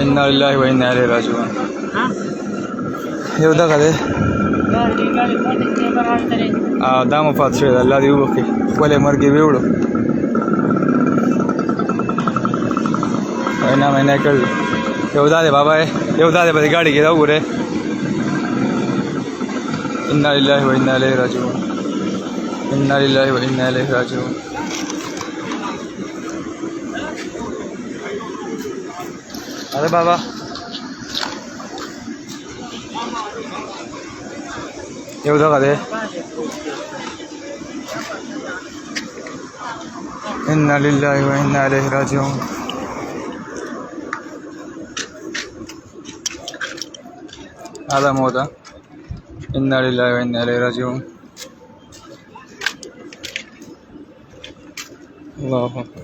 इन्ना लिल्लाहि व इन्ना इलैहि राजिऊन يودا كده دامو فات شوي الله دي وبكي ولا مرقي بيولو وينا ما ناكل يودا دي بابا يودا دي بدي गाड़ी كده وره إنا لله وإنا إليه راجعون إنا لله وإنا إليه راجعون अरे बाबा يودا كده إنا لله وإنا إليه راجعون هذا موضع إنا لله وإنا إليه راجعون الله أكبر